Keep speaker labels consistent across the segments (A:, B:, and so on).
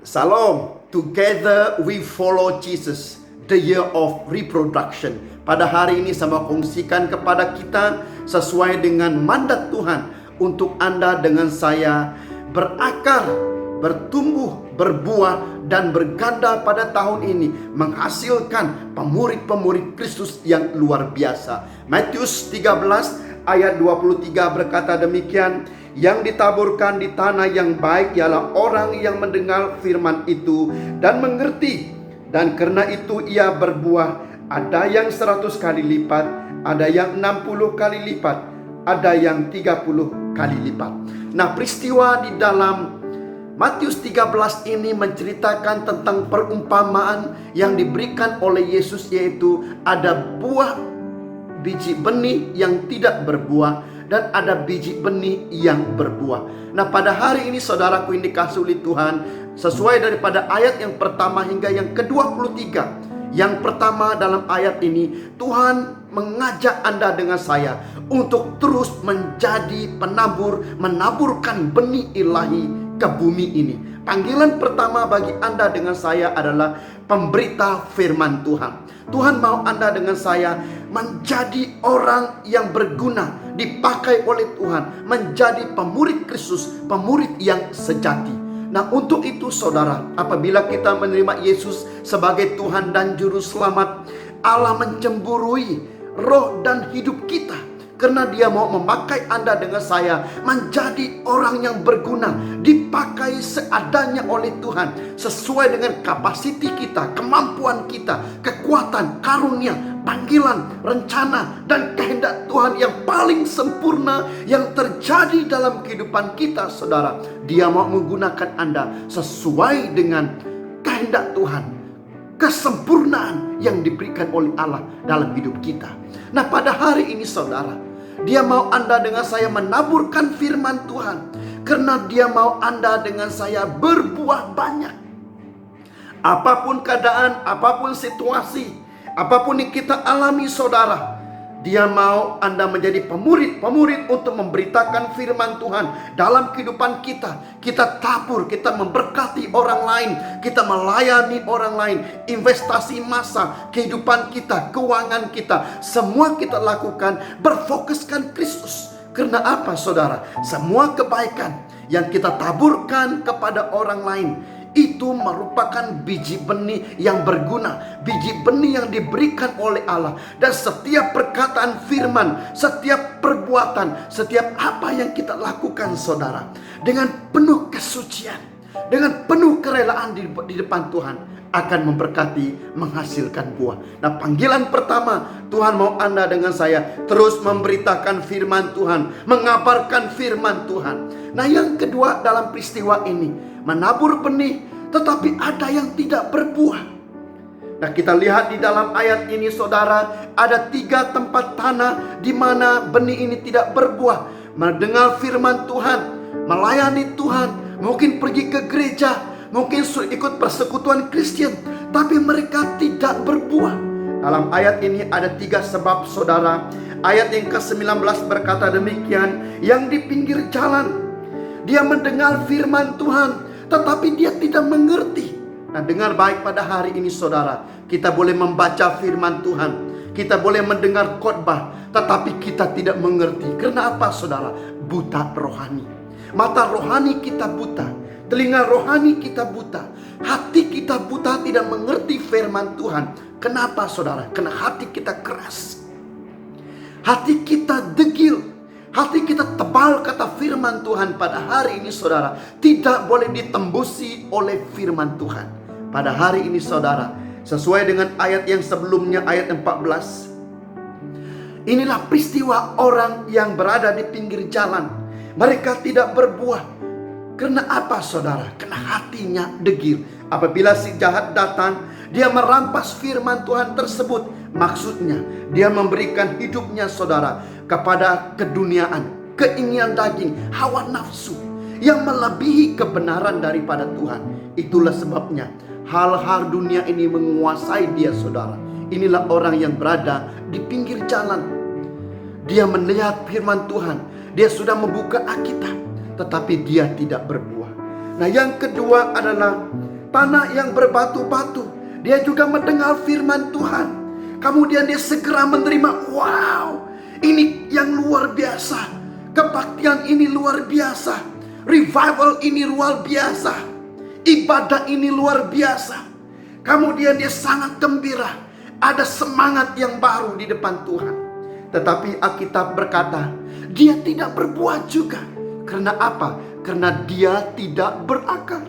A: Salam, together we follow Jesus, the year of reproduction. Pada hari ini saya mau kongsikan kepada kita sesuai dengan mandat Tuhan untuk Anda dengan saya berakar, bertumbuh, berbuah, dan berganda pada tahun ini, menghasilkan pemurid-pemurid Kristus yang luar biasa. Matius 13 ayat 23 berkata demikian, yang ditaburkan di tanah yang baik ialah orang yang mendengar firman itu dan mengerti, dan karena itu ia berbuah, ada yang 100 kali lipat, ada yang 60 kali lipat, ada yang 30 kali lipat. Nah, peristiwa di dalam Matius 13 ini menceritakan tentang perumpamaan yang diberikan oleh Yesus, yaitu ada buah biji benih yang tidak berbuah dan ada biji benih yang berbuah. Nah, pada hari ini saudaraku yang dikasihi oleh Tuhan, sesuai daripada ayat yang pertama hingga yang ke-23. Yang pertama dalam ayat ini, Tuhan mengajak Anda dengan saya untuk terus menjadi penabur, menaburkan benih ilahi ke bumi ini. Panggilan pertama bagi Anda dengan saya adalah pemberita firman Tuhan. Tuhan mau Anda dengan saya menjadi orang yang berguna, dipakai oleh Tuhan, menjadi pemurid Kristus, pemurid yang sejati. Nah, untuk itu saudara, apabila kita menerima Yesus sebagai Tuhan dan Juru Selamat, Allah mencemburui roh dan hidup kita, karena Dia mau memakai Anda dengan saya menjadi orang yang berguna, dipakai seadanya oleh Tuhan, sesuai dengan kapasiti kita, kemampuan kita, kekuatan, karunia, panggilan, rencana, dan kehendak Tuhan yang paling sempurna yang terjadi dalam kehidupan kita, saudara. Dia mau menggunakan Anda sesuai dengan kehendak Tuhan, kesempurnaan yang diberikan oleh Allah dalam hidup kita. Nah, pada hari ini saudara, Dia mau Anda dengan saya menaburkan firman Tuhan, karena Dia mau Anda dengan saya berbuah banyak. Apapun keadaan, apapun situasi, apapun yang kita alami saudara, Dia mau Anda menjadi pemurid untuk memberitakan firman Tuhan dalam kehidupan kita. Kita tabur, kita memberkati orang lain, kita melayani orang lain, investasi masa, kehidupan kita, keuangan kita, semua kita lakukan berfokuskan Kristus. Karena apa saudara? Semua kebaikan yang kita taburkan kepada orang lain, itu merupakan biji benih yang berguna, biji benih yang diberikan oleh Allah. Dan setiap perkataan firman, setiap perbuatan, setiap apa yang kita lakukan saudara, dengan penuh kesucian, dengan penuh kerelaan di depan Tuhan, akan memberkati, menghasilkan buah. Nah, panggilan pertama, Tuhan mau Anda dengan saya terus memberitakan firman Tuhan, mengabarkan firman Tuhan. Nah, yang kedua dalam peristiwa ini, menabur benih, tetapi ada yang tidak berbuah. Nah, kita lihat di dalam ayat ini saudara, ada 3 tempat tanah di mana benih ini tidak berbuah. Mendengar firman Tuhan, melayani Tuhan, mungkin pergi ke gereja, mungkin ikut persekutuan Kristen, tapi mereka tidak berbuah. Dalam ayat ini ada 3 sebab saudara. Ayat yang ke-19 berkata demikian, yang di pinggir jalan, dia mendengar firman Tuhan, tetapi dia tidak mengerti. Nah, dengar baik pada hari ini saudara, kita boleh membaca firman Tuhan, kita boleh mendengar khotbah, tetapi kita tidak mengerti. Karena apa saudara? Buta rohani. Mata rohani kita buta, telinga rohani kita buta, hati kita buta, tidak mengerti firman Tuhan. Kenapa saudara? Karena hati kita keras, hati kita degil, hati kita tebal. Kata firman Tuhan pada hari ini saudara, tidak boleh ditembusi oleh firman Tuhan. Pada hari ini saudara, sesuai dengan ayat yang sebelumnya, ayat 14, inilah peristiwa orang yang berada di pinggir jalan. Mereka tidak berbuah. Karena apa saudara? Karena hatinya degil. Apabila si jahat datang, dia merampas firman Tuhan tersebut. Maksudnya dia memberikan hidupnya saudara kepada keduniaan, keinginan daging, hawa nafsu yang melebihi kebenaran daripada Tuhan. Itulah sebabnya hal-hal dunia ini menguasai dia saudara. Inilah orang yang berada di pinggir jalan. Dia melihat firman Tuhan, dia sudah membuka Alkitab, tetapi dia tidak berbuah. Nah, yang kedua adalah tanah yang berbatu-batu. Dia juga mendengar firman Tuhan. Kemudian dia segera menerima, wow, ini yang luar biasa. Kebaktian ini luar biasa. Revival ini luar biasa. Ibadah ini luar biasa. Kemudian dia sangat gembira. Ada semangat yang baru di depan Tuhan. Tetapi Alkitab berkata, dia tidak berbuat juga. Karena apa? Karena dia tidak berakal.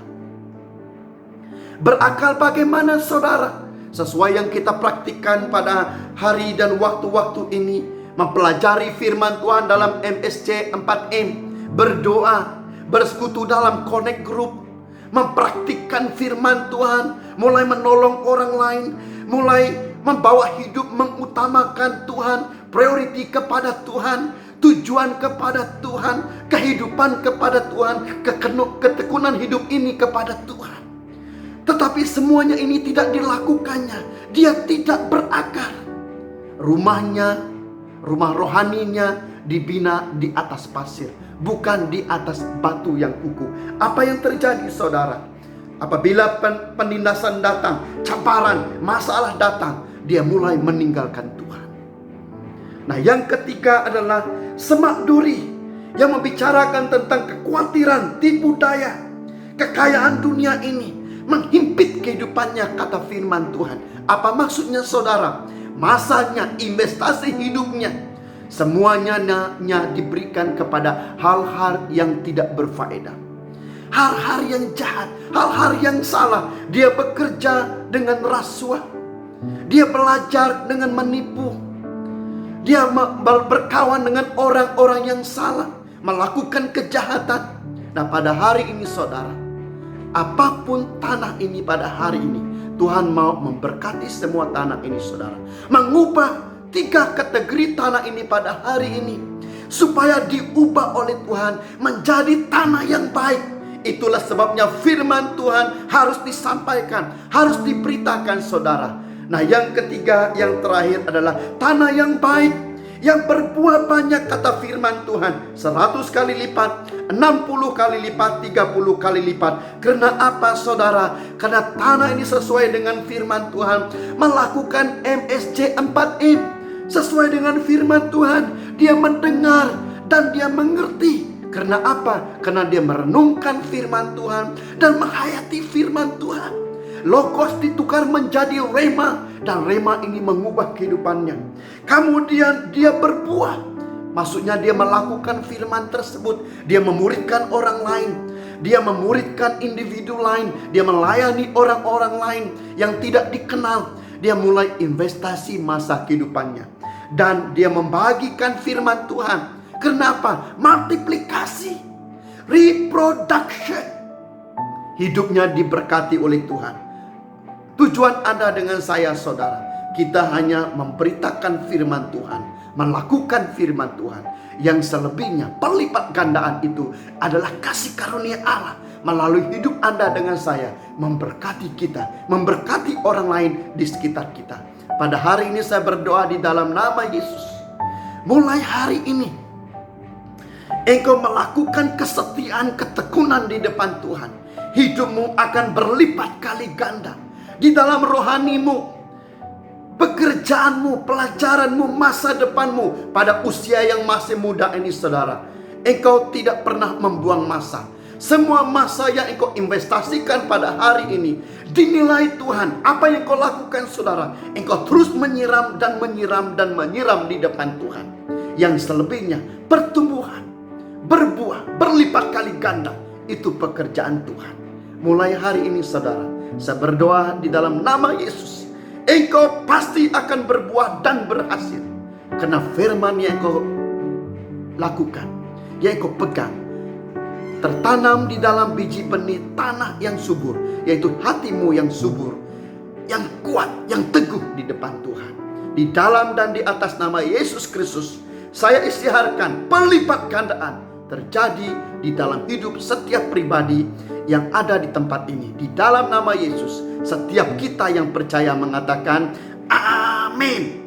A: Berakal bagaimana, saudara? Sesuai yang kita praktikkan pada hari dan waktu-waktu ini, mempelajari firman Tuhan dalam MSC 4M, berdoa, bersekutu dalam connect group, mempraktikkan firman Tuhan, mulai menolong orang lain, mulai membawa hidup mengutamakan Tuhan, priority kepada Tuhan, tujuan kepada Tuhan, kehidupan kepada Tuhan, ketekunan hidup ini kepada Tuhan. Tetapi semuanya ini tidak dilakukannya. Dia tidak berakar. Rumahnya, rumah rohaninya dibina di atas pasir, bukan di atas batu yang kukuh. Apa yang terjadi, saudara? Apabila penindasan datang, cabaran, masalah datang, dia mulai meninggalkan Tuhan. Nah, yang ketiga adalah semak duri, yang membicarakan tentang kekhawatiran, tipu daya, kekayaan dunia ini menghimpit kehidupannya, kata firman Tuhan. Apa maksudnya, saudara? Masanya, investasi hidupnya, semuanya diberikan kepada hal-hal yang tidak berfaedah, hal-hal yang jahat, hal-hal yang salah. Dia bekerja dengan rasuah, dia belajar dengan menipu, dia berkawan dengan orang-orang yang salah, melakukan kejahatan. Nah, pada hari ini, saudara, apapun tanah ini pada hari ini, Tuhan mau memberkati semua tanah ini, saudara. Mengubah 3 kategori tanah ini pada hari ini, supaya diubah oleh Tuhan menjadi tanah yang baik. Itulah sebabnya firman Tuhan harus disampaikan, harus diberitakan, saudara. Nah, yang ketiga, yang terakhir adalah tanah yang baik, yang berbuah banyak, kata firman Tuhan, 100 kali lipat, 60 kali lipat, 30 kali lipat. Karena apa, saudara? Karena tanah ini sesuai dengan firman Tuhan, melakukan MSC 4M sesuai dengan firman Tuhan. Dia mendengar dan dia mengerti. Karena apa? Karena dia merenungkan firman Tuhan dan menghayati firman Tuhan. Logos ditukar menjadi rema, dan rema ini mengubah kehidupannya. Kemudian dia berbuah, maksudnya dia melakukan firman tersebut. Dia memuridkan orang lain, dia memuridkan individu lain, dia melayani orang-orang lain yang tidak dikenal. Dia mulai investasi masa kehidupannya, dan dia membagikan firman Tuhan. Kenapa? Multiplikasi, reproduction. Hidupnya diberkati oleh Tuhan. Tujuan Anda dengan saya, saudara, kita hanya memberitakan firman Tuhan, melakukan firman Tuhan. Yang selebihnya, perlipat gandaan itu adalah kasih karunia Allah melalui hidup Anda dengan saya, memberkati kita, memberkati orang lain di sekitar kita. Pada hari ini saya berdoa di dalam nama Yesus. Mulai hari ini, engkau melakukan kesetiaan, ketekunan di depan Tuhan. Hidupmu akan berlipat kali ganda. Di dalam rohanimu, pekerjaanmu, pelajaranmu, masa depanmu pada usia yang masih muda ini, saudara, engkau tidak pernah membuang masa. Semua masa yang engkau investasikan pada hari ini dinilai Tuhan. Apa yang kau lakukan, saudara? Engkau terus menyiram dan menyiram dan menyiram di depan Tuhan. Yang selebihnya pertumbuhan, berbuah, berlipat kali ganda. Itu pekerjaan Tuhan. Mulai hari ini, saudara, saya berdoa di dalam nama Yesus, engkau pasti akan berbuah dan berhasil. Karena firman yang engkau lakukan, yang engkau pegang, tertanam di dalam biji benih tanah yang subur, yaitu hatimu yang subur, yang kuat, yang teguh di depan Tuhan. Di dalam dan di atas nama Yesus Kristus, saya isytiharkan pelipat gandaan terjadi di dalam hidup setiap pribadi yang ada di tempat ini. Di dalam nama Yesus, setiap kita yang percaya mengatakan amin.